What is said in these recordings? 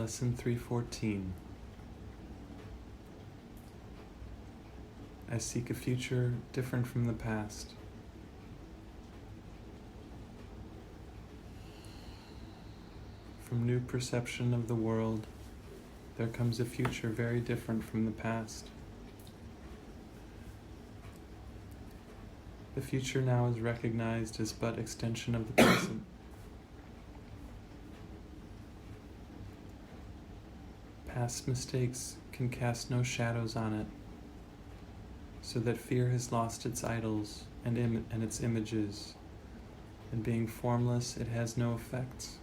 Lesson 314. I seek a future different from the past. From new perception of the world, there comes a future very different from the past. The future now is recognized as but extension of the present. Past mistakes can cast no shadows on it, so that fear has lost its idols and its images, and being formless, it has no effects.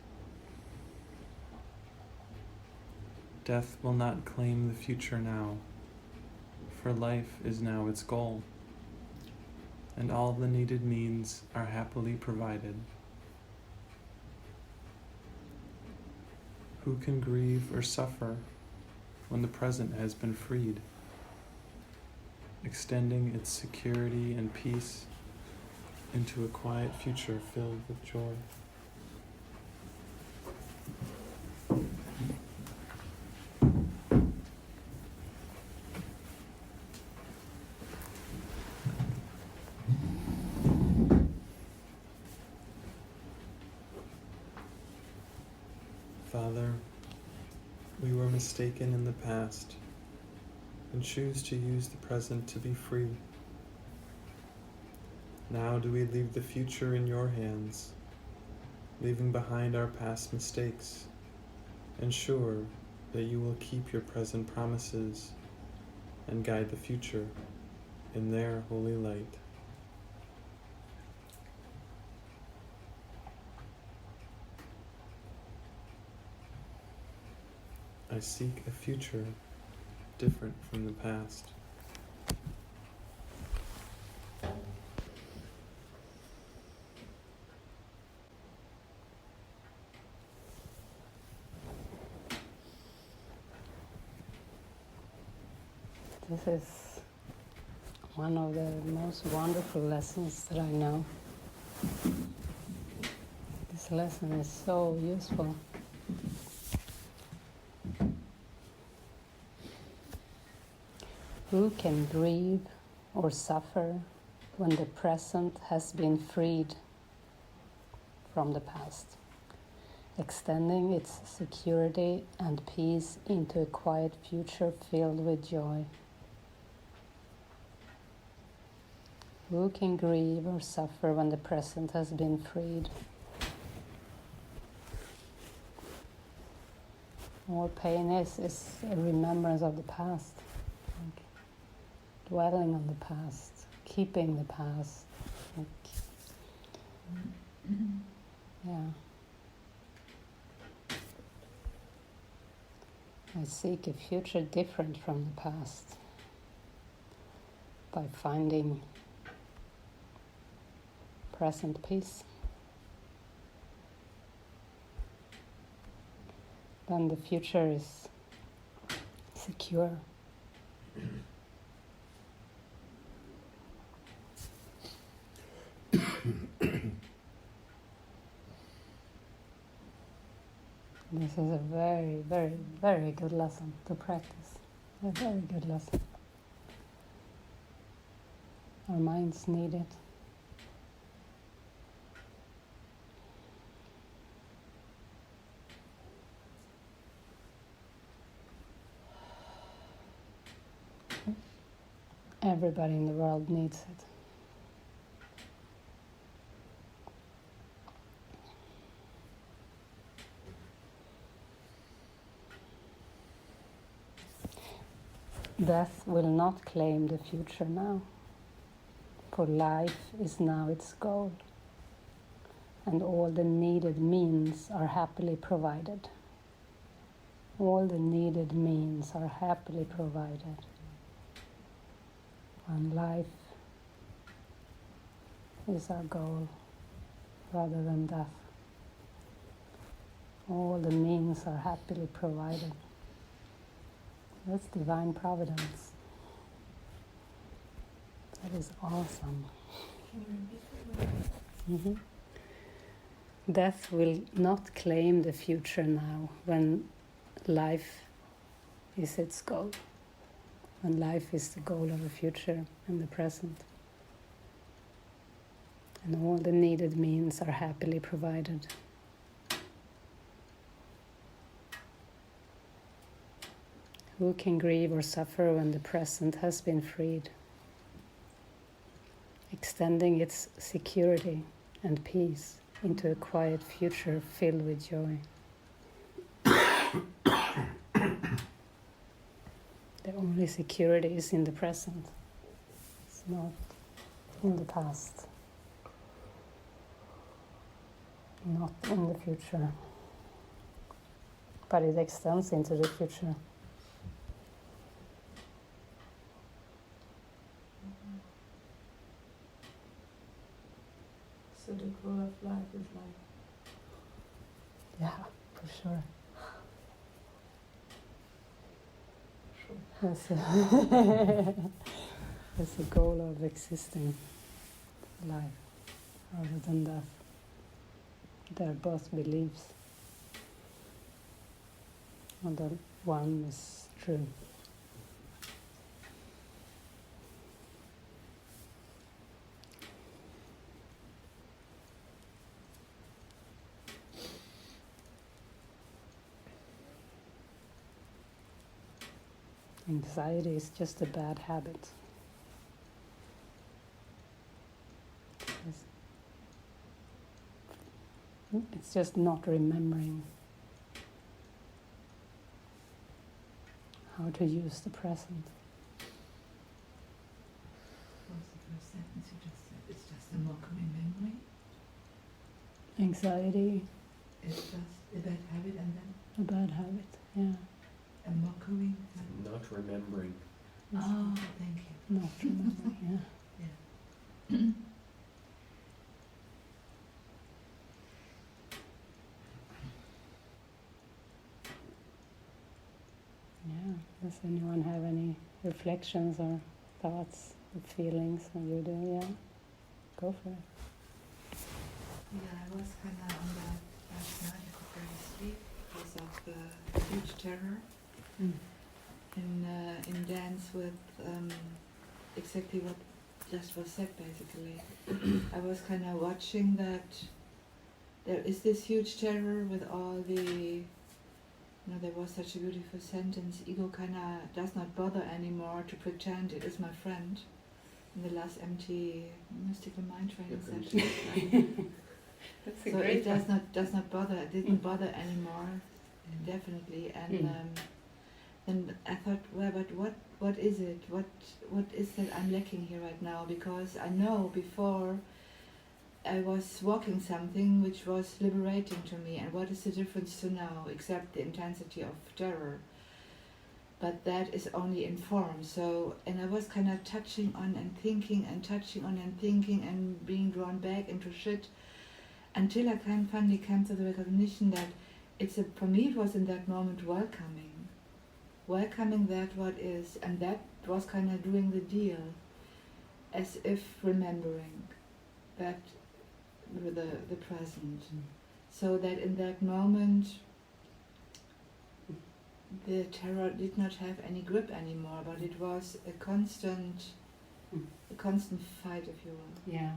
Death will not claim the future now, for life is now its goal, and all the needed means are happily provided. Who can grieve or suffer when the present has been freed, extending its security and peace into a quiet future filled with joy? Father, we were mistaken in the past and choose to use the present to be free. Now do we leave the future in your hands, leaving behind our past mistakes, and sure that you will keep your present promises and guide the future in their holy light. I seek a future different from the past. This is one of the most wonderful lessons that I know. This lesson is so useful. Who can grieve or suffer when the present has been freed from the past, extending its security and peace into a quiet future filled with joy? Who can grieve or suffer when the present has been freed? All pain is a remembrance of the past. Dwelling on the past, keeping the past. I seek a future different from the past by finding present peace. Then the future is secure. This is a very, very, very good lesson to practice. A very good lesson. Our minds need it. Everybody in the world needs it. Death will not claim the future now, for life is now its goal, and all the needed means are happily provided. All the needed means are happily provided. And life is our goal rather than death. All the means are happily provided. That's divine providence. That is awesome. Can you repeat that? Death will not claim the future now when life is its goal, and life is the goal of the future and the present. And all the needed means are happily provided. Who can grieve or suffer when the present has been freed, extending its security and peace into a quiet future filled with joy? The only security is in the present. It's not in the past, not in the future, but it extends into the future. So the goal of life is like Yeah, for sure. That's that's the goal of existing life, rather than death. They're both beliefs. And the one is true. Anxiety is just a bad habit. It's just not remembering how to use the present. what's the first sentence you just said? It's just a mockery memory. Anxiety, It's just a bad habit and then a bad habit, yeah. a mockery. Not remembering. Oh, thank you. Not remembering, yeah. Yeah. Does anyone have any reflections or thoughts or feelings when you do? Yeah. Go for it. Yeah, I was kind of on that last night. I could barely sleep because of the huge terror in dance with exactly what just was said basically. I was kind of watching that there is this huge terror with all the, there was such a beautiful sentence, ego kind of does not bother anymore to pretend it is my friend in the last empty mystical mind training session. That's So it does not bother, it didn't bother anymore, definitely. And and I thought, well, but what is it? What is that I'm lacking here right now? Because I know before I was walking something which was liberating to me, and what is the difference to now except the intensity of terror? But that is only in form. So, and I was kind of touching on and thinking and touching on and thinking and being drawn back into shit until I finally came to the recognition that for me it was in that moment welcoming that what is, and that was kind of doing the deal, as if remembering that the present, so that in that moment the terror did not have any grip anymore, but it was a constant fight, if you will. Yeah.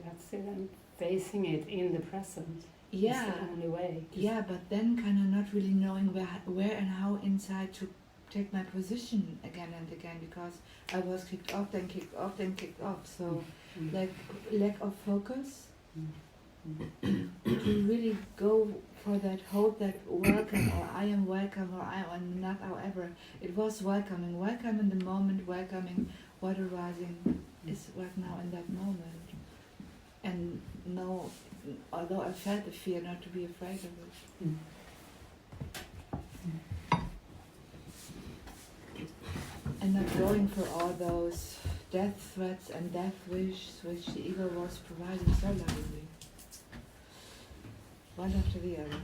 That's it. And facing it in the present. Yeah. It's the only way. Yeah, but then kind of not really knowing where and how inside to take my position again and again, because I was kicked off, then kicked off, then kicked off. So, like, lack of focus. To really go for that hope that welcome, or I am welcome, or I am not, however. It was welcoming the moment, welcoming what arising is right now in that moment. And no, although I felt the fear, not to be afraid of it. And not going for all those death threats and death wishes which the ego was providing so lovingly. One after the other.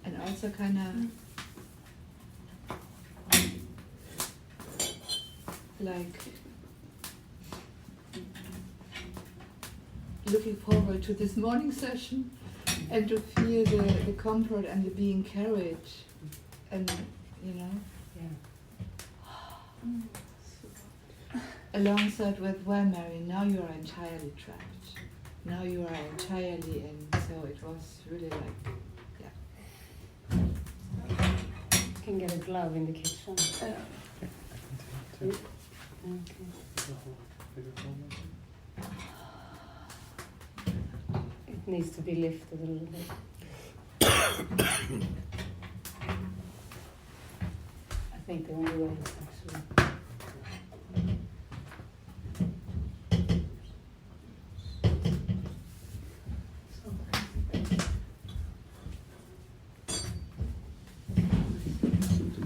And also kind of like looking forward to this morning session and to feel the comfort and the being carried, and you know, alongside with, well, Mary, now you are entirely trapped. Now you are entirely in. So it was really like, You can get a glove in the kitchen. Okay. It needs to be lifted a little bit. I think the only way is actually.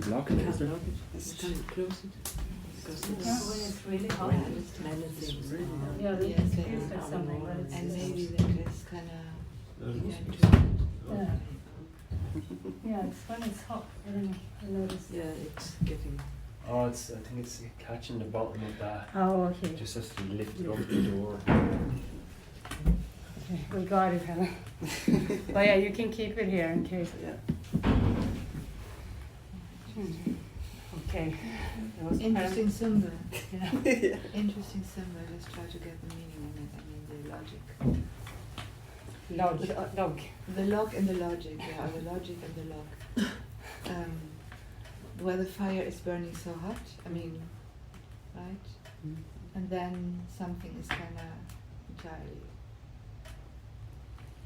Lock it, is there? It's time to close it. Because When it's really hot. many things. Yeah, Yes, it they feels like are. something, but it's and maybe just, that is kind of yeah, it's when it's hot. I don't know. I noticed. Yeah, it's getting. Oh, I think it's catching the bottom of that. Oh, okay. Just has to lift it up the door. Okay, we got it, Helen. But yeah, you can keep it here in case. Yeah. Okay. That was interesting symbol. Yeah. Interesting symbol. Let's try to get the meaning in it. I mean the logic. Log. The log and the logic, yeah, or the logic and the log. Where the fire is burning so hot, I mean, right? And then something is kind of entirely,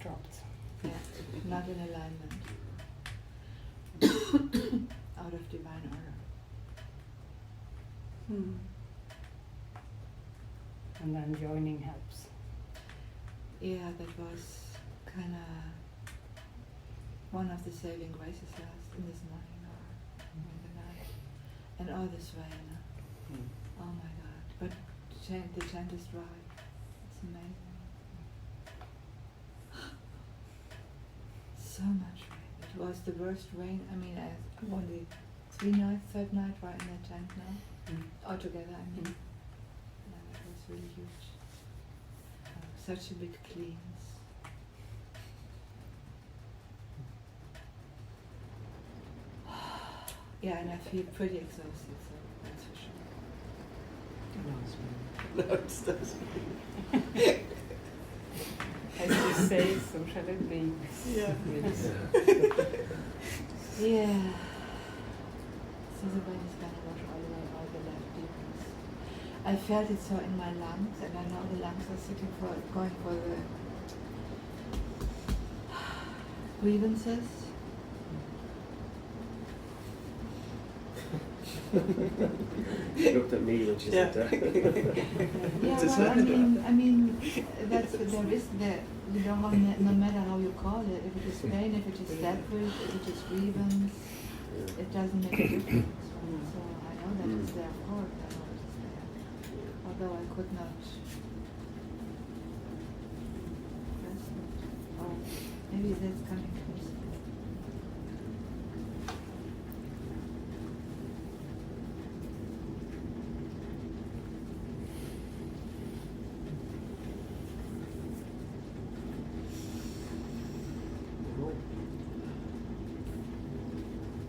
Dropped. yeah, not in alignment. Out of divine order. And then joining helps. Yeah, that was kind of one of the saving graces last in this morning or in the night. And all this rain. Oh my God. But the chant is dry. It's amazing. So much rain. It was the worst rain. I mean, I've only 3 nights, 3rd night right in that tent now. Altogether, I mean. And it was really huge. Such a big cleanse. Yeah, and I feel pretty exhausted, so that's for sure. No, it's doesn't. As you say, so shall it be. Yeah. Yeah. So the wind is gonna wash all away all the left deepness. I felt it so in my lungs, and I know the lungs are going for the grievances. She looked at me when she said that. Yeah, well, I mean, that's there is the, you know, no matter how you call it, if it is pain, if it is selfish, if it is grievance, it doesn't make a difference. Right? So I know that it's there, of course, I know it is there. Although I could not grasp it. Or maybe that's coming closer.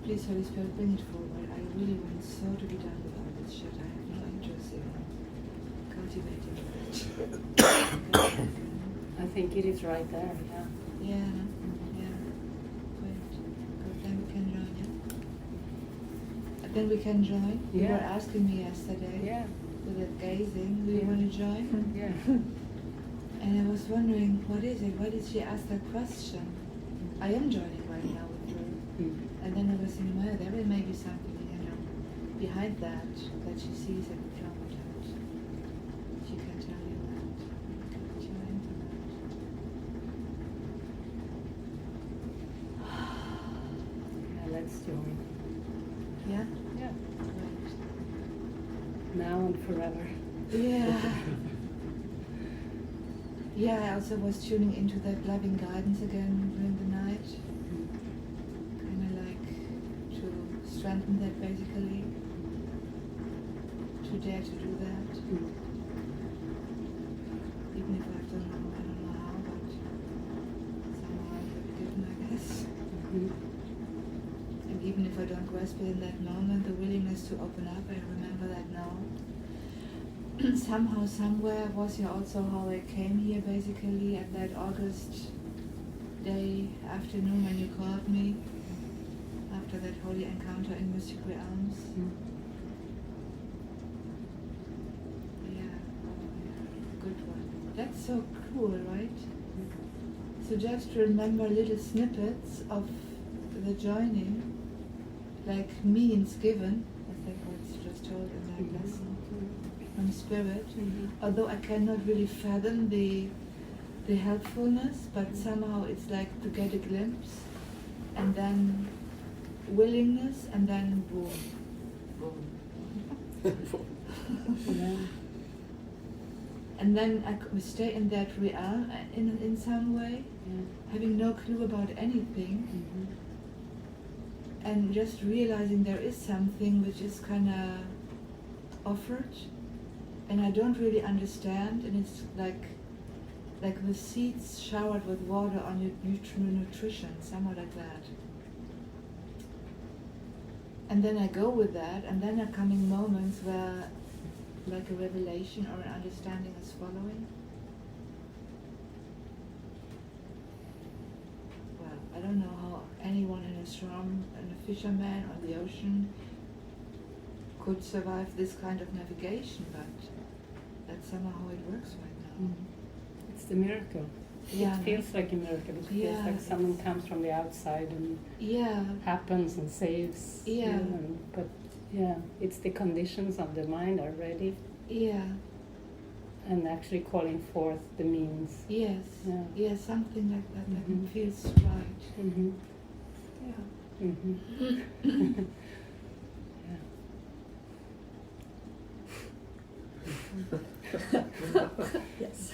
Please, Holy Spirit, bring it forward. I really want so to be done with all this shit. I have no interest in cultivating it. I think it is right there, yeah. Yeah, yeah. Great. Good. Then we can join, yeah? Then we can join. You Yeah. were asking me yesterday Yeah. with that gazing. Do you Yeah. want to join? Yeah. And I was wondering, what is it? Why did she ask that question? I am joining right now with her. And then I was thinking, well, there may be something, you know, behind that she sees and from that. She can tell you that. She went into that. Yeah, let's join. Yeah? Yeah. Right. Now and forever. Yeah. Yeah, I also was tuning into that loving guidance again during the night. Kind of like to strengthen that basically. To dare to do that. Even if I don't know I don't grasp it in that moment, the willingness to open up, I remember that now. Somehow, somewhere was here also how I came here basically at that August day, afternoon when you called me after that holy encounter in Mystic Realms. Yeah, oh yeah, good one. That's so cool, right? So just remember little snippets of the joining, like means given, as that was just told in that lesson, from Spirit. Although I cannot really fathom the helpfulness, but somehow it's like to get a glimpse, and then willingness, and then boom, boom. Yeah. And then we stay in that realm in some way, having no clue about anything, and just realizing there is something which is kind of offered, and I don't really understand, and it's like the seeds showered with water on your nutrition, somewhat like that. And then I go with that, and then are coming moments where like a revelation or an understanding is following. Well, I don't know how anyone in a storm, and a fisherman on the ocean, could survive this kind of navigation, but that's somehow how it works right now. It's the miracle. Yeah, It feels like a miracle. It feels Yeah. like someone comes from the outside and yeah, happens and saves Yeah. you. But yeah, it's the conditions of the mind are ready yeah, and actually calling forth the means. yes, Yeah. yeah, something like that Mhm. that feels right. Mm-hmm. Yeah. Mm-hmm. Yes.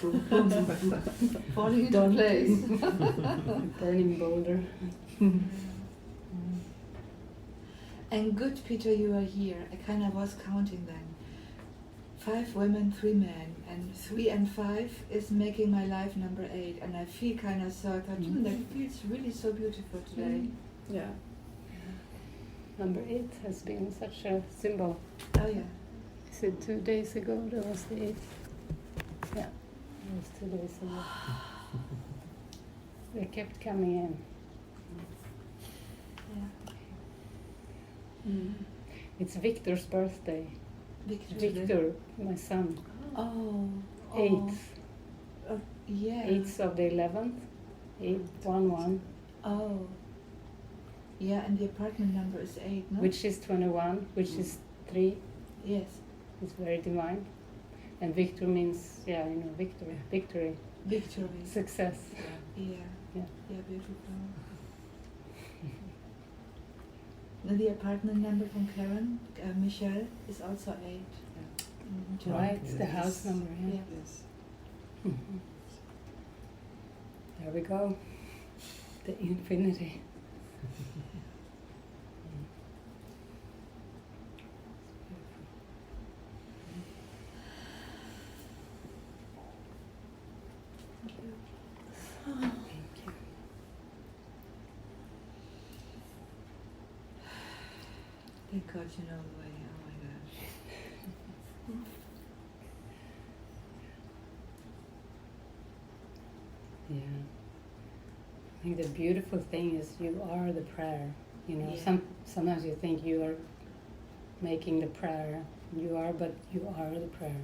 Falling into place. Burning boulder. And good, Peter, you are here. I kind of was counting then. 5 women, 3 men, and 3 and 5 is making my life number 8. And I feel kind of so, I thought, that feels really so beautiful today. Yeah. Number 8 has been such a symbol. Oh yeah. Is it 2 days ago? That was the 8th. Yeah, it was 2 days ago. They kept coming in. Yeah. It's Victor's birthday. Victor. My son. Oh. 8th. Oh, yeah. 8th of the 11th. 811. Oh. Yeah, and the apartment number is 8, no? Which is 21, which is 3. Yes. It's very divine. And Victor means, victory. Victory. Victory. Success. Yeah. Yeah. Yeah, beautiful. Now the apartment number from Karen, Michelle, is also 8. Right, the house number, yeah. Yeah. Yes. There we go. The infinity. Thank you. Thank God you know the way. Oh my gosh. Yeah. I think the beautiful thing is you are the prayer. Yeah. Sometimes you think you are making the prayer. You are, but you are the prayer.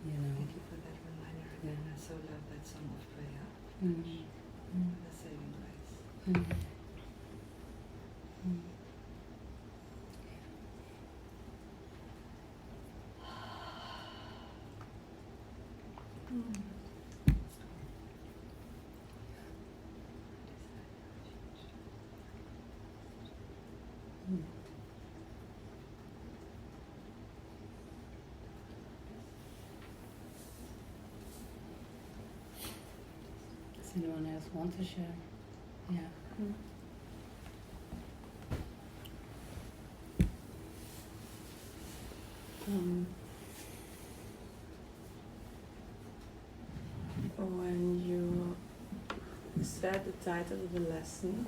Thank you for that reminder again. I so love that song of prayer. The saving grace. Does anyone else want to share? Yeah. When you said the title of the lesson,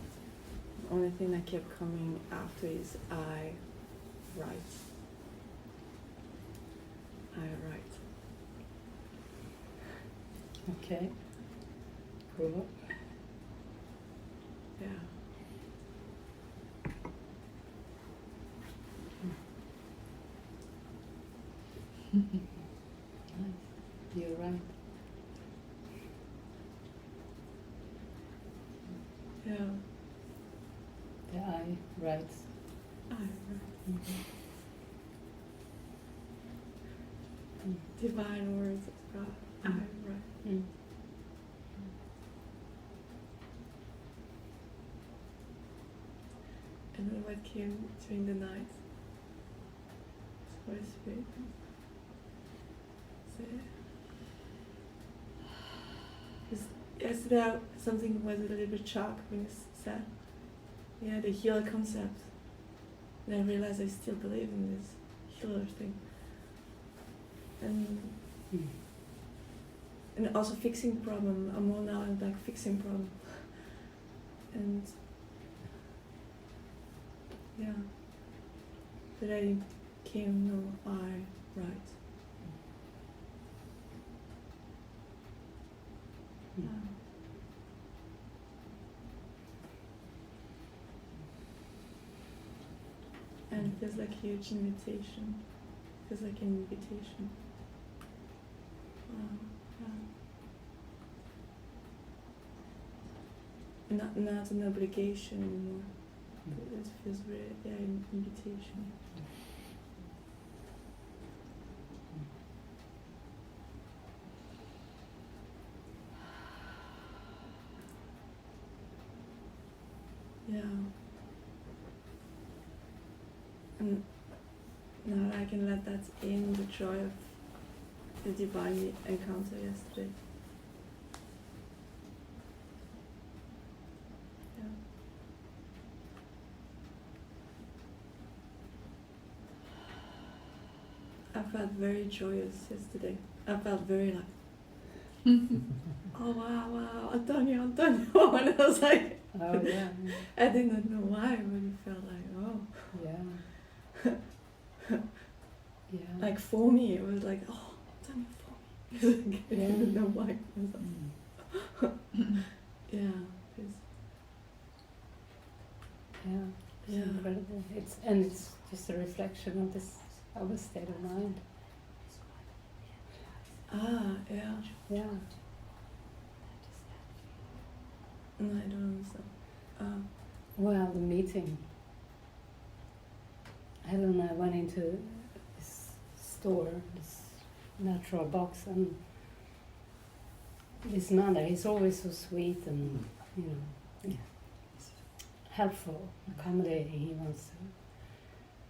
only thing that kept coming after is I write. I write. Okay. Cool. Yeah. Nice. You're right. Yeah. The I writes. I write. Mm-hmm. Divine words of God. I write. Mm. And then what came during the night? Holy Spirit. Because yesterday something was a little bit shocked when you said, yeah, the healer concept. And I realized I still believe in this healer thing. And also fixing problem. I'm more now in like fixing problem. And yeah, that I came no I right. Yeah. And it feels like a huge invitation. Feels like an invitation. Yeah. Not an obligation anymore. It feels very, yeah, an invitation. Yeah. And now I can let that in, the joy of the divine encounter yesterday. I felt very joyous yesterday. I felt very like, oh wow, Antonio. And I was like, Oh yeah. I did not know why, but it felt like, oh. Yeah. Yeah. Like for me, it was like, oh, Antonio, for me. I didn't know why. It was like, yeah. It's incredible. It's just a reflection of this our state of mind. Ah, yeah. Yeah. No, I don't understand. Well, the meeting. Helen and I went into this store, this natural box, and this man there, he's always so sweet and, helpful, accommodating. He wants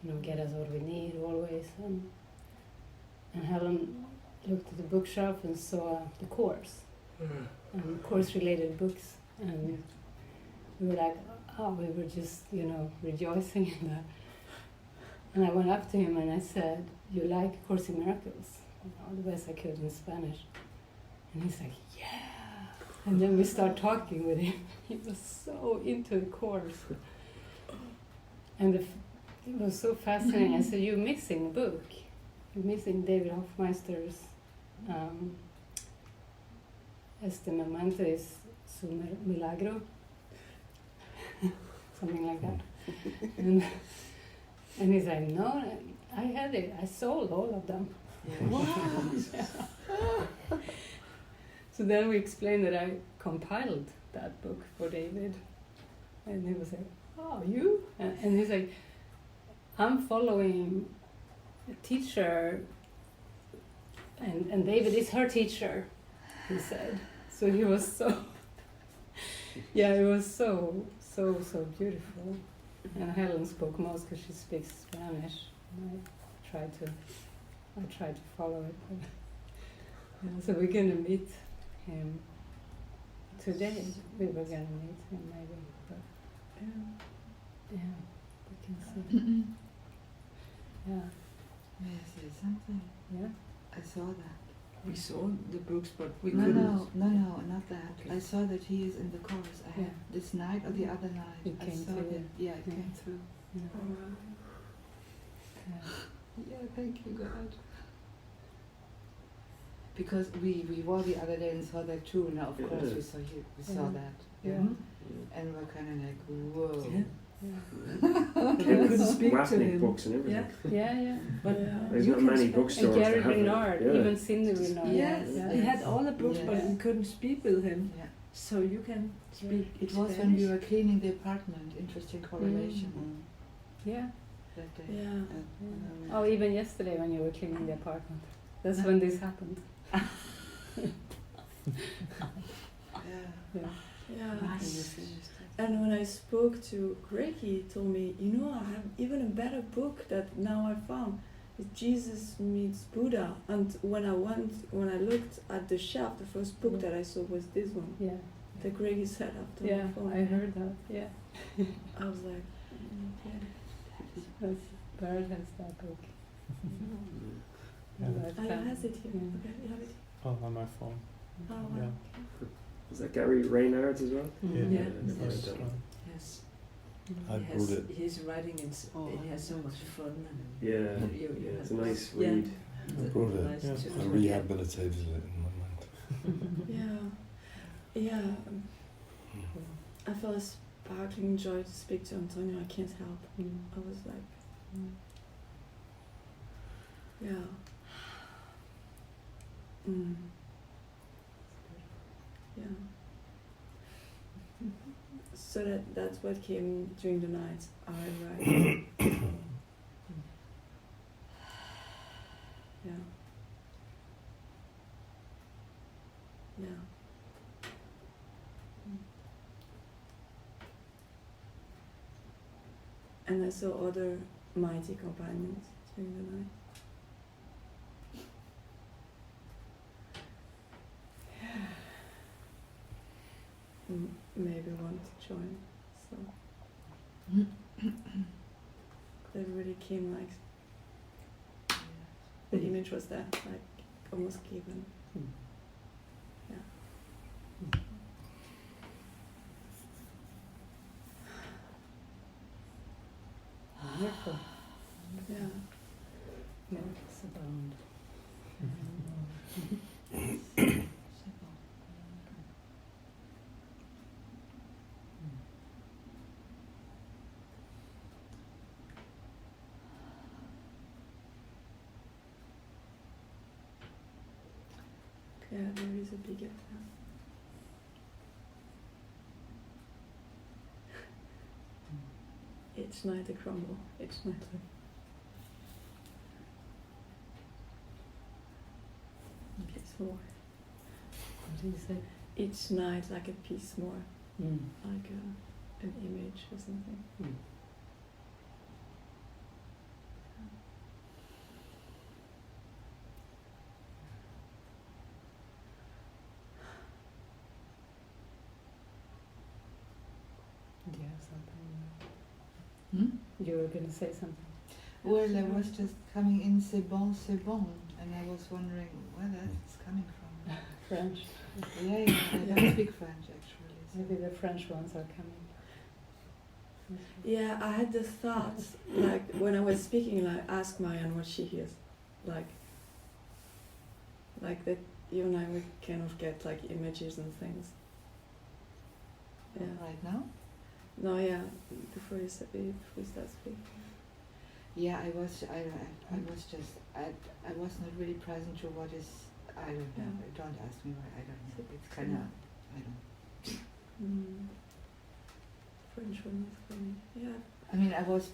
to, get us what we need always. And Helen looked at the bookshelf and saw the course, and course-related books, and we were like, we were just, rejoicing in that. And I went up to him and I said, "You like Course in Miracles?" The best I could in Spanish. And he's like, "Yeah." And then we start talking with him. He was so into the course. And it was so fascinating. I said, "You're missing a book. You're missing David Hoffmeister's Este momento es su milagro." Something like that. And he's like, "No, I had it. I sold all of them." Yeah. So then we explained that I compiled that book for David. And he was like, "Oh, you?" And he's like, "I'm following a teacher, and David is her teacher," he said. So he was so, it was so beautiful. And Helen spoke most because she speaks Spanish. And I tried to follow it. So we're going to meet him today. We were going to meet him maybe, but we can see. May I say something? Yeah. I saw that. We saw the books, but we No, couldn't. no, not that. Okay. I saw that he is in the chorus. I Yeah. had this night or the other night. It I came saw through. that. Yeah, it Yeah. came through. Yeah. Oh, wow. Yeah. Yeah, thank you, God. Because we were the other day and saw that too. Now, of course, Yeah. we saw Yeah. that. Yeah. And we're kind of like, whoa. Yeah. Yeah. We couldn't speak to Wrapping him. books and everything. Yeah, Yeah, yeah. but Yeah. There's you not can many speak. bookstores And Gary that have Renard, it. Yeah. even Cindy Renard. Yes, Yeah. he had all the books, but Yes. we couldn't speak with him. Yeah. So you can speak. It was when we Spanish? were cleaning the apartment. Interesting correlation Yeah. that day. Yeah. Yeah. Oh, even yesterday when you were cleaning the apartment. That's when this happened. Yeah. Yeah. Yeah. Nice. And when I spoke to Greg, he told me, you know, I have even a better book that now I found. It's Jesus Meets Buddha. And when I looked at the shelf, the first book that I saw was this one. Yeah. That Greg said after Yeah, the phone. I heard that. Yeah. I was like, okay. Barret has that book. Yeah. That I fan- has it here. Yeah. Okay, you have it. Oh, on my phone. Oh, Yeah. wow. Was that Gary Reynard's as well? Mhm. Yeah. the first Yes. one. Yes. I He brought has, it. his writing is he has so much fun. And Yeah. you Yeah, it's a have- nice yeah. read. I brought it. Nice Yeah. to I look at. rehabilitated it in my mind. Yeah. Yeah. I felt a sparkling joy to speak to Antonio. I can't help. Mm. I was like, Mm. yeah. Mm. Yeah. So that's what came during the night. I write. Yeah. Yeah. And I saw other mighty companions during the night. Maybe want to join. So they really came like the image was there, like almost given. Yeah. Wonderful. Yeah. Miracles abound. Yeah, there is a big gap there. Each night they crumble. Each night. Piece more. What do you say? Each night like a piece more, Mm. like an image or something. Mm. Do you have something? You were going to say something. Well, I was just coming in, c'est bon, and I was wondering where that's coming from. French. Yeah, I don't speak French actually. So. Maybe the French ones are coming. Yeah, I had the thought, like when I was speaking, like ask Marianne what she hears, like that you and I would kind of get like images and things. Yeah. Right now? No, yeah. Before you start speaking. Yeah, I was just I was not really present to what is, I don't know. Yeah. Don't ask me why, I don't know. It's kind of, I don't. French one is funny. Yeah. I mean, I was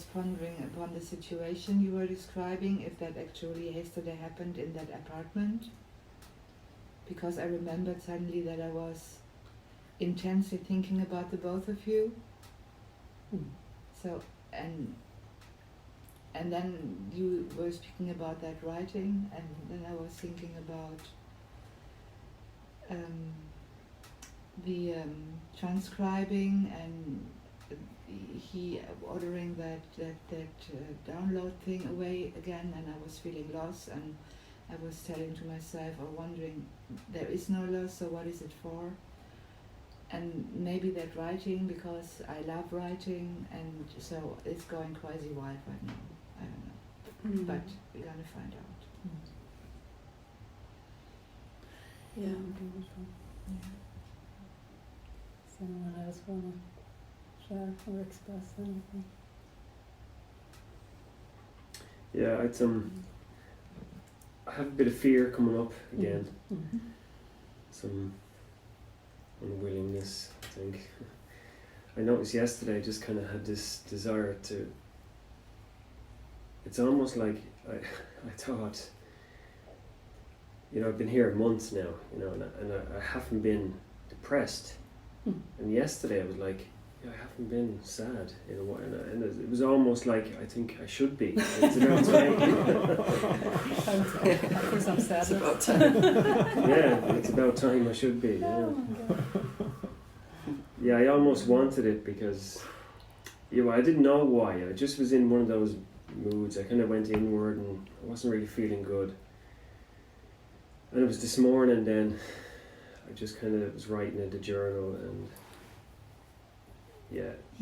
pondering upon the situation you were describing, if that actually yesterday happened in that apartment. Because I remembered suddenly that I was intensely thinking about the both of you. So, and then you were speaking about that writing, and then I was thinking about the transcribing, and he ordering that download thing away again, and I was feeling lost, and I was telling to myself or wondering, there is no loss, so what is it for? And maybe that writing, because I love writing, and so it's going crazy wild right now. I don't know, but we're gonna find out. Yeah, beautiful. Someone else wanna share or express anything? Yeah, I have a bit of fear coming up again. Mm-hmm. Some unwillingness, I think. I noticed yesterday I just kind of had this desire to. It's almost like I thought, I've been here months now, and I haven't been depressed. And yesterday I was like, I haven't been sad in a while, and it was almost like I think I should be. It's about time. For some sadness. It's about time. Yeah, it's about time I should be. Yeah. Oh my God. Yeah, I almost wanted it because, I didn't know why. I just was in one of those moods. I kind of went inward and I wasn't really feeling good. And it was this morning then, I just kind of was writing in the journal, and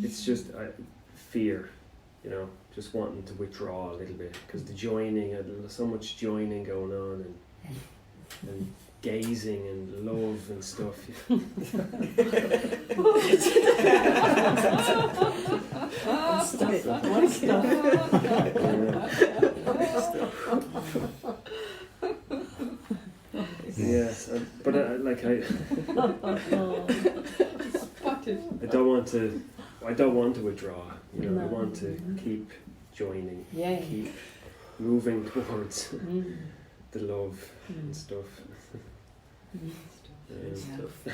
it's just fear, just wanting to withdraw a little bit, because the joining, so much joining going on, and gazing and love and stuff. What stuff? Yes, but I don't want to withdraw. I No. want to keep joining, Yeah. keep moving towards the love and stuff. Stuff.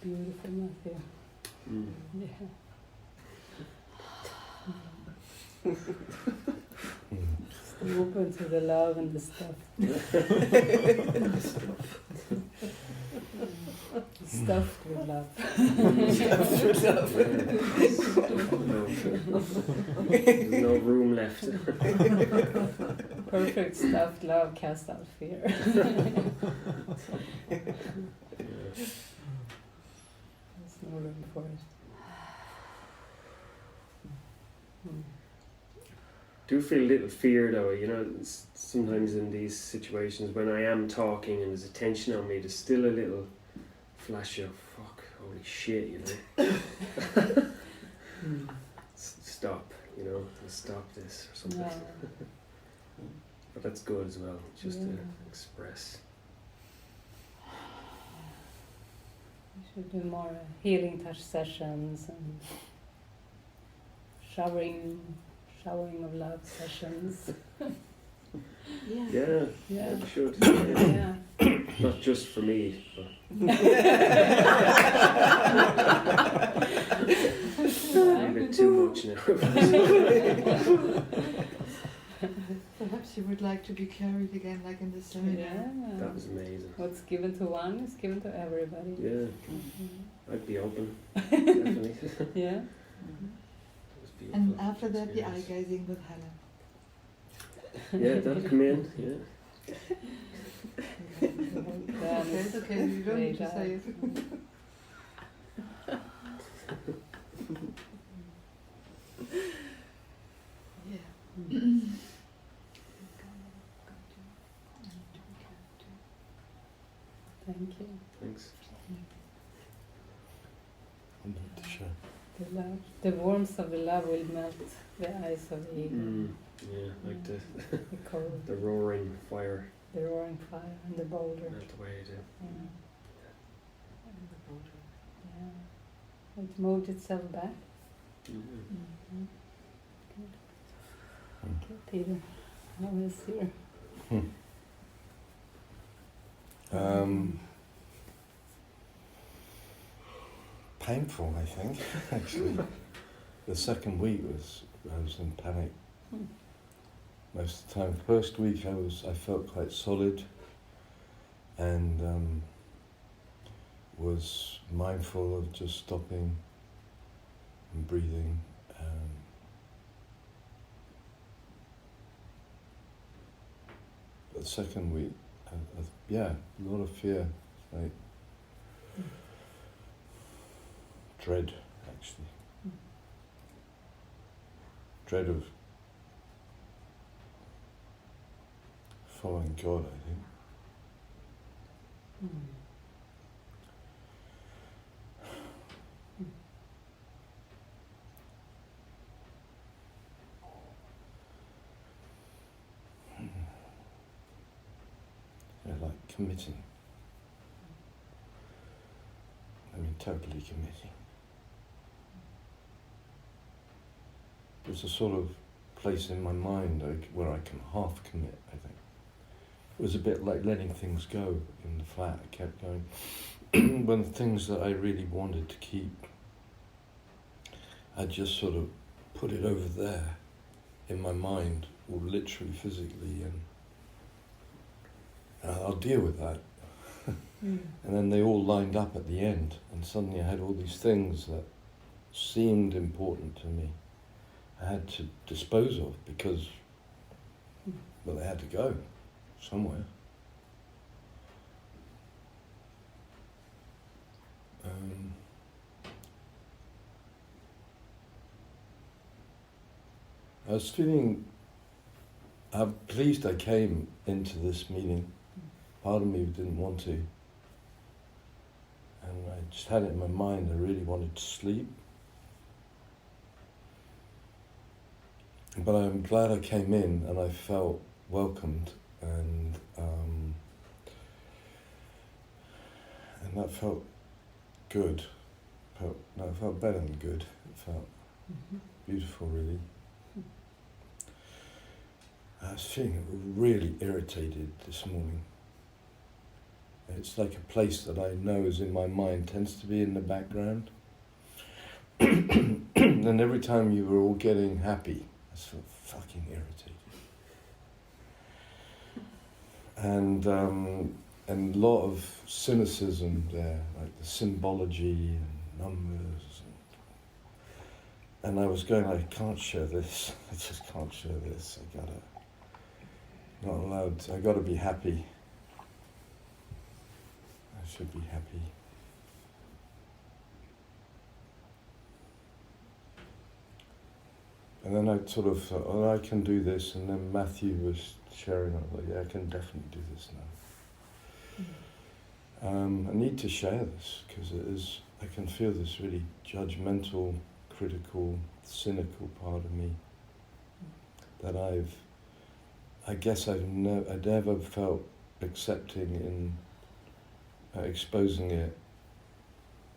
Beautiful, Matthew. Yeah. Stay open to the love and the stuff. Stuffed with love. There's no room left. Perfect stuffed love cast out fear. There's no room for it. Do feel a little fear though, sometimes in these situations when I am talking and there's a tension on me, there's still a little flash of fuck, holy shit, stop, stop this or something. No. But that's good as well, just to Yeah. express. We should do more healing touch sessions and showering of love sessions. Yeah, Yeah. we should. Yeah. Not just for me, but a bit too much now. Perhaps you would like to be carried again, like in the seminar. Yeah. That was amazing. What's given to one is given to everybody. Yeah, Mhm. I'd be open, definitely. Yeah. It was beautiful. And after that, the eye experience. gazing with Helen. Yeah, that'll come in, yeah. Okay, it's okay, you don't need to say it. Yeah. Thank you. Thanks. I'm not sure. The love, the warmth of the love will melt the ice of the ego. Yeah, like the cold, the roaring fire the roaring fire, and the boulder. melt away too. Yeah. Yeah. It moved itself back. Mm-hmm. Good. Okay, Peter, how is your? Painful, I think, actually. The second week I was in panic. Most of the time. First week I felt quite solid and was mindful of just stopping and breathing. second week, yeah, a lot of fear, like dread, actually. Dread of following God, I think. Yeah, like committing. I mean, totally committing. There's a sort of place in my mind where I can half commit, I think. It was a bit like letting things go in the flat. I kept going. When the things that I really wanted to keep, I just sort of put it over there in my mind, or literally physically, and I'll deal with that. And then they all lined up at the end, and suddenly I had all these things that seemed important to me I had to dispose of because, well, they had to go somewhere. I was feeling pleased I came into this meeting. Part of me didn't want to. And I just had it in my mind, I really wanted to sleep. But I'm glad I came in and I felt welcomed, and that felt good. It felt better than good. It felt beautiful, really. I was feeling really irritated this morning. It's like a place that I know is in my mind, tends to be in the background. And every time you were all getting happy, I was fucking irritated. And a lot of cynicism there, like the symbology and numbers. And I was going, I can't share this. I just can't share this. Not allowed. I gotta be happy. I should be happy. And then I sort of thought, oh, I can do this. And then Matthew was sharing, I was like, yeah, I can definitely do this now. I need to share this because I can feel this really judgmental, critical, cynical part of me that I guess I've never felt accepting in exposing it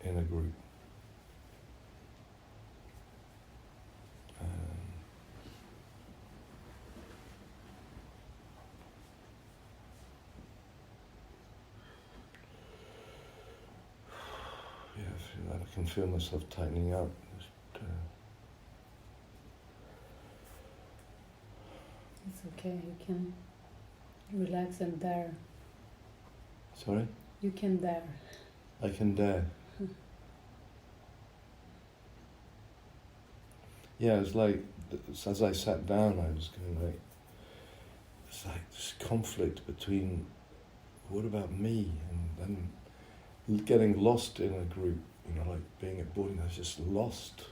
in a group. Yeah, I can feel myself tightening up. It's okay, you can relax and dare. Sorry? You can dare. I can dare. Yeah, it's like, as I sat down, I was going like, it's like this conflict between, what about me? And then getting lost in a group, like being at boarding, I was just lost.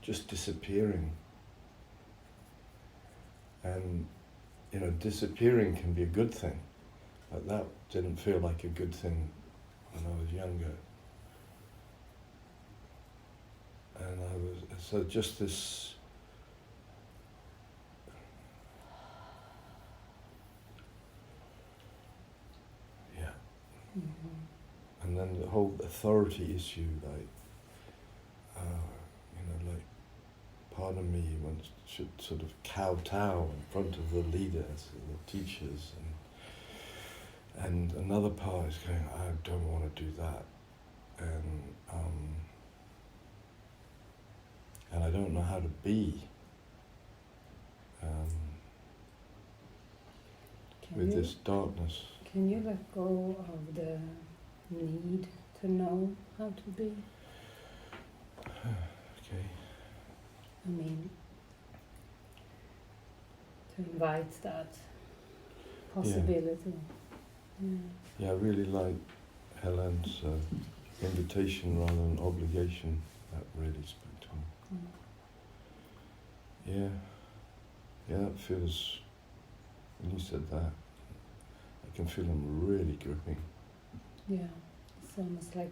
Just disappearing. And, disappearing can be a good thing, but that didn't feel like a good thing when I was younger. And so just this, yeah. And then the whole authority issue, like, like, part of me should sort of kowtow in front of the leaders, the teachers, and another part is going, I don't want to do that, and I don't know how to be with this darkness. Can you let go of the need to know how to be? Okay. I mean, invite that possibility. Yeah. Yeah, I really like Helen's invitation rather than obligation. That really spoke to me. Yeah, yeah, that feels, when you said that, I can feel them really gripping. Yeah, it's almost like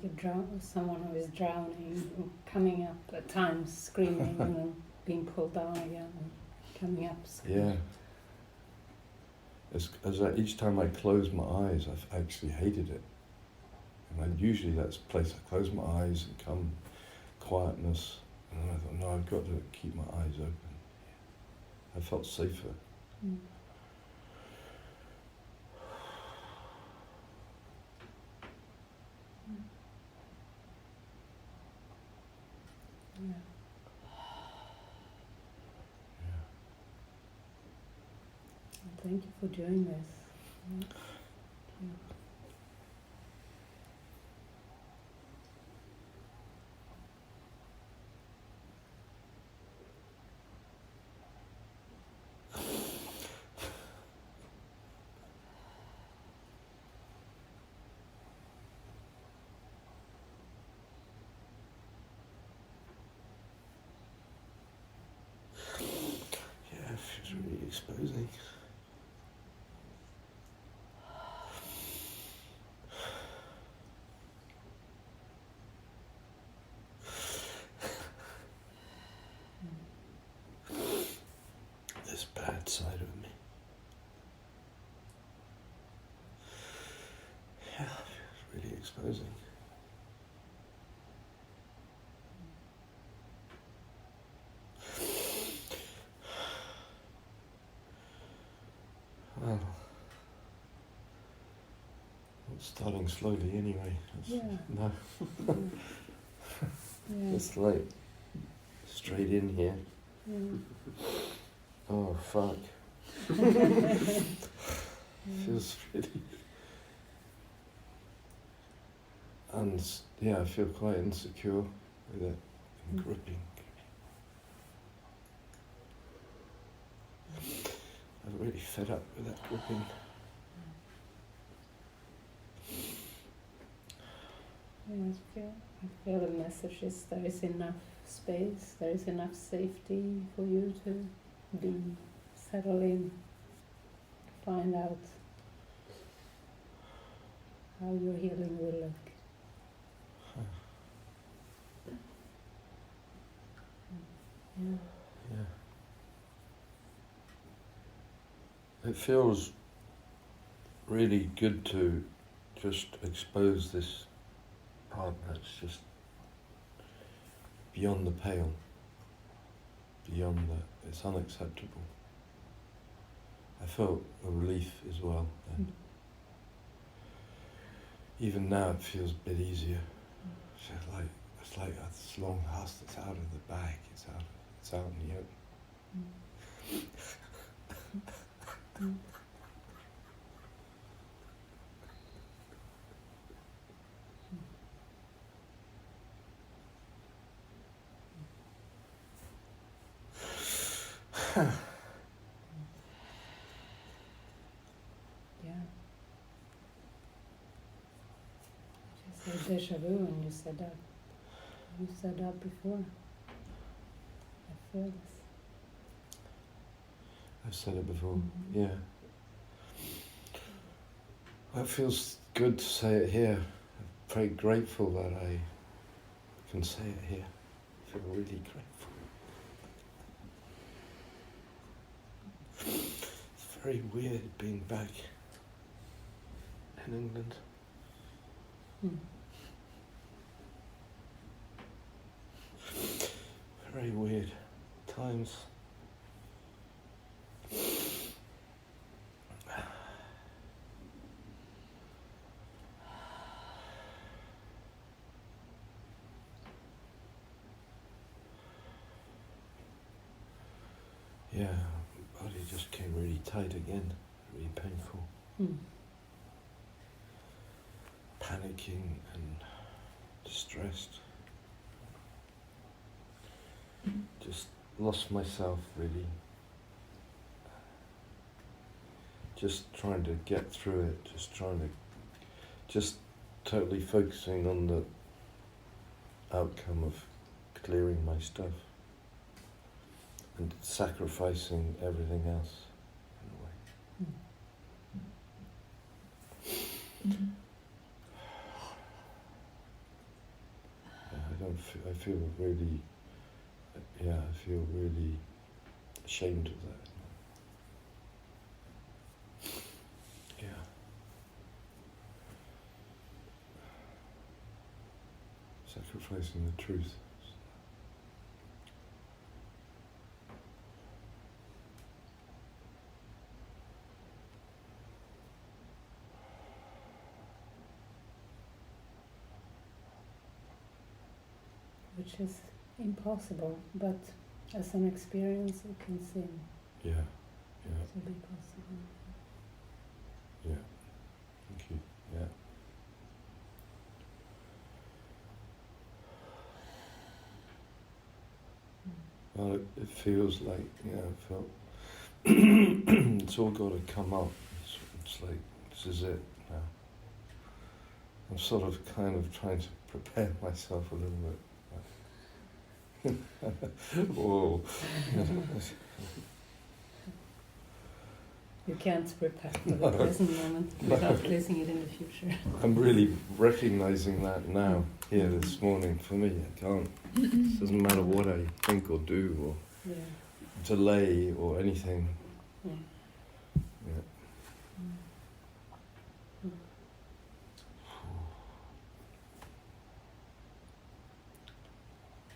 someone who is drowning, coming up at times screaming and then being pulled down again and coming up screaming. Yeah. Each time I close my eyes, I've actually hated it. And usually that's the place I close my eyes and come quietness. And then I thought, no, I've got to keep my eyes open. I felt safer. Mm. Yeah. Thank you for doing this. Yeah. Yeah, it feels really exposing. This bad side of me. Yeah, it feels really exposing. Well, it's starting slowly anyway. Yeah. No, Yeah. it's like straight in here. Yeah. Oh, fuck. Feels really... And yeah, I feel quite insecure with it, and gripping. I'm really fed up with that gripping. Yeah, I feel the message is there is enough space, there is enough safety for you to be, settle in, find out how your healing will look. Yeah. Yeah. It feels really good to just expose this part that's just beyond the pale, beyond the, it's unacceptable. I felt a relief as well then. Even now it feels a bit easier. It's like this long husk that's out of the bag, it's out in the open. Yeah. Just like deja vu when you said that. You said that before. I feel this. I've said it before, Mm-hmm. yeah. Well, it feels good to say it here. I'm very grateful that I can say it here. I feel really grateful. It's very weird being back in England. Very weird times. Yeah, my body just came really tight again, really painful. Panicking and distressed. Just lost myself really. just trying to get through it, just totally focusing on the outcome of clearing my stuff and sacrificing everything else in a way. I feel really, I feel really ashamed of that. Yeah. Sacrificing the truth. Which is impossible, but as an experience it can seem Yeah. to be possible. Yeah. Thank you. Yeah. Well, it feels like, it felt it's all got to come up. It's like, this is it now. I'm sort of kind of trying to prepare myself a little bit. Whoa. You can't prepare for the present moment without placing it in the future. I'm really recognizing that now, here this morning. For me, I can't. It doesn't matter what I think or do or delay or anything. Yeah. Yeah.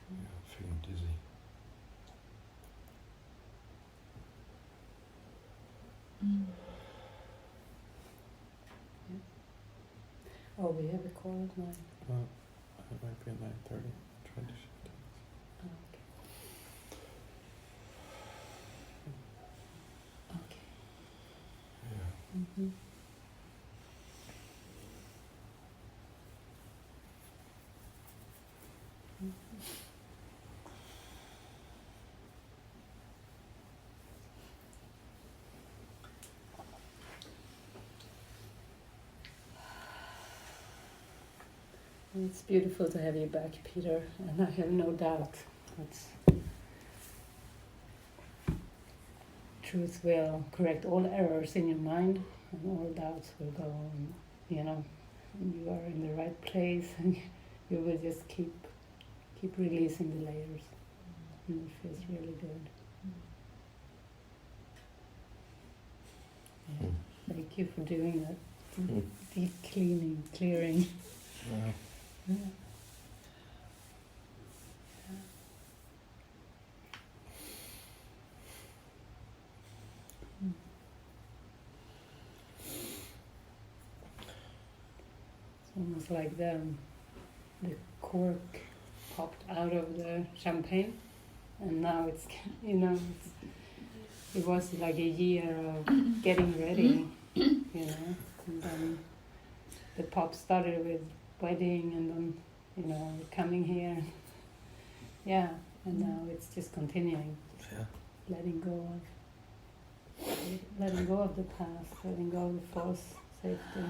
I'm feeling dizzy. Oh, we have a call at 9. Well, it might be at 9:30. Trying to shift it. Okay. Okay. Yeah. Mm-hmm. It's beautiful to have you back, Peter, and I have no doubt that truth will correct all errors in your mind, and all doubts will go on, and you are in the right place, and you will just keep releasing the layers, and it feels really good. Yeah. Thank you for doing that deep clearing. Yeah. Yeah. It's almost like the cork popped out of the champagne, and now it's it was like a year of getting ready, and then the pop started with wedding, and then coming here, and now it's just continuing, Yeah. letting go of the past, letting go of the false safety.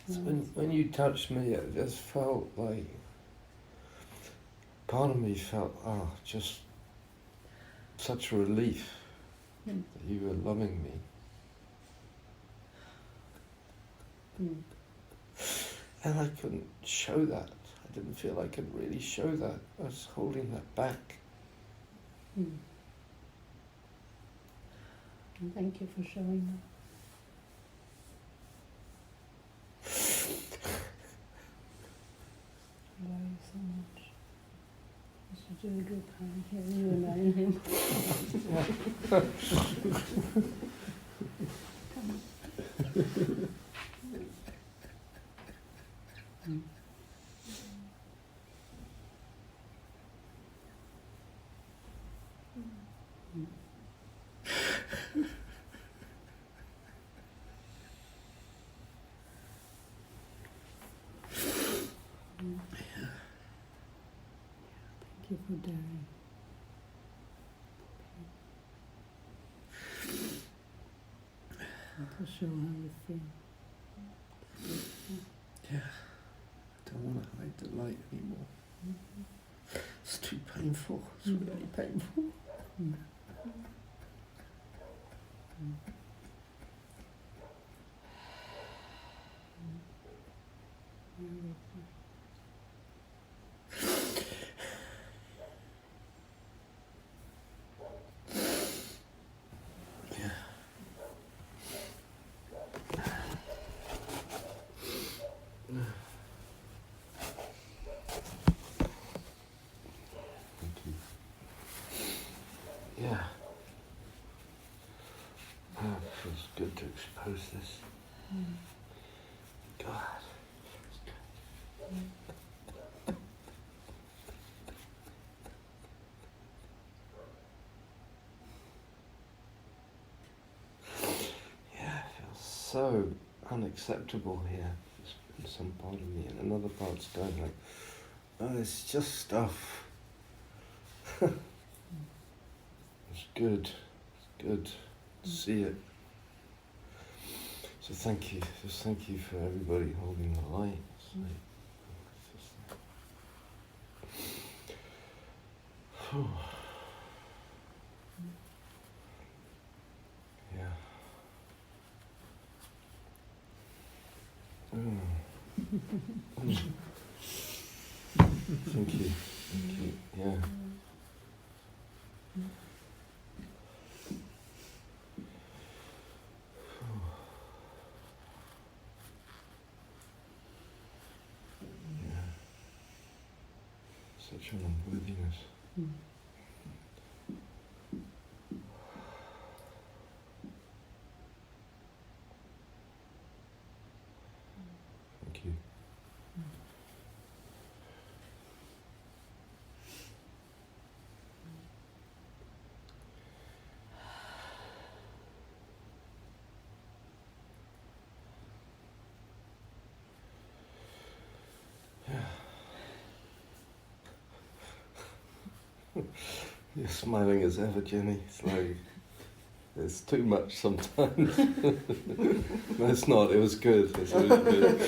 So when you touched me, it just felt like, part of me felt, just such a relief that you were loving me. And I couldn't show that. I didn't feel I could really show that. I was holding that back. And thank you for showing that. I love you so much. We should do a good time here, you and I and him. Thank you for daring. to show how we feel. Yeah. I don't want to hide the light anymore. It's too painful. It's really painful. Yeah. Oh, it feels good to expose this. God. Yeah, it feels so unacceptable here in some part of me, and another part's going like, oh, it's just stuff. It's good. It's good to see it. So thank you. Just thank you for everybody holding the light. It's like, yeah. Thank you. Thank you. Yeah. Such an unworthiness. Thank you. You're smiling as ever, Jenny. It's like, it's too much sometimes. No, it's not. It was good. It's really good.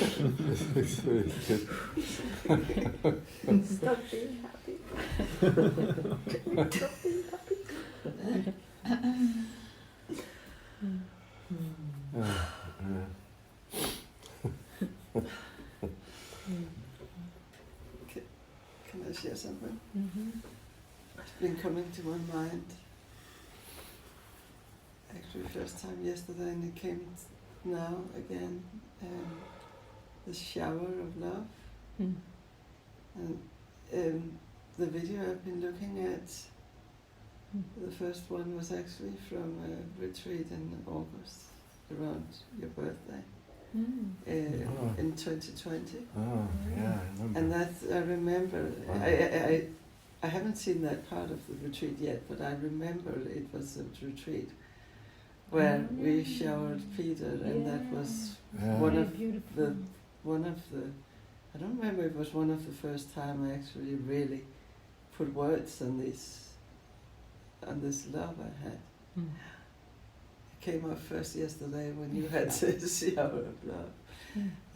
It's really good. Stop being happy. Stop being happy. Can I share something? It's been coming to my mind. Actually, first time yesterday, and it came now again. The shower of love. And the video I've been looking at, the first one was actually from a retreat in August, around your birthday, in 2020. Oh, yeah, I remember. And that I remember. Wow. I haven't seen that part of the retreat yet, but I remember it was a retreat where we showered Peter, and that was one of the. I don't remember. It was one of the first time I actually really put words on this love I had. It came up first yesterday when you had the shower of love.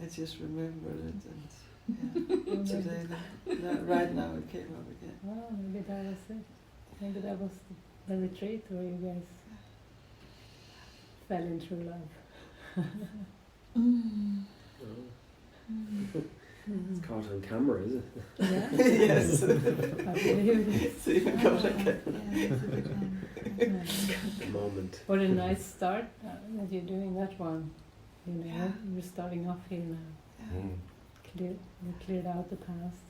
I just remembered it, and today, right now, it came up again. Well, maybe that was it. Maybe that was the retreat where you guys fell in true love. It's caught on camera, is it? Yeah. Yes. I believe it. It's even got again. The moment. What a nice start that you're doing that one. You know, you're starting off here now. You cleared out the past.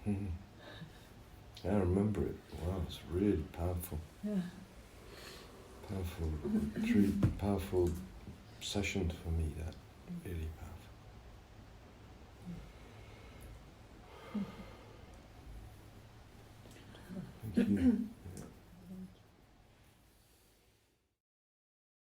And, I remember it. Wow, it's really powerful. yeah. Powerful retreat, powerful session for me, that. Really powerful. Thank you.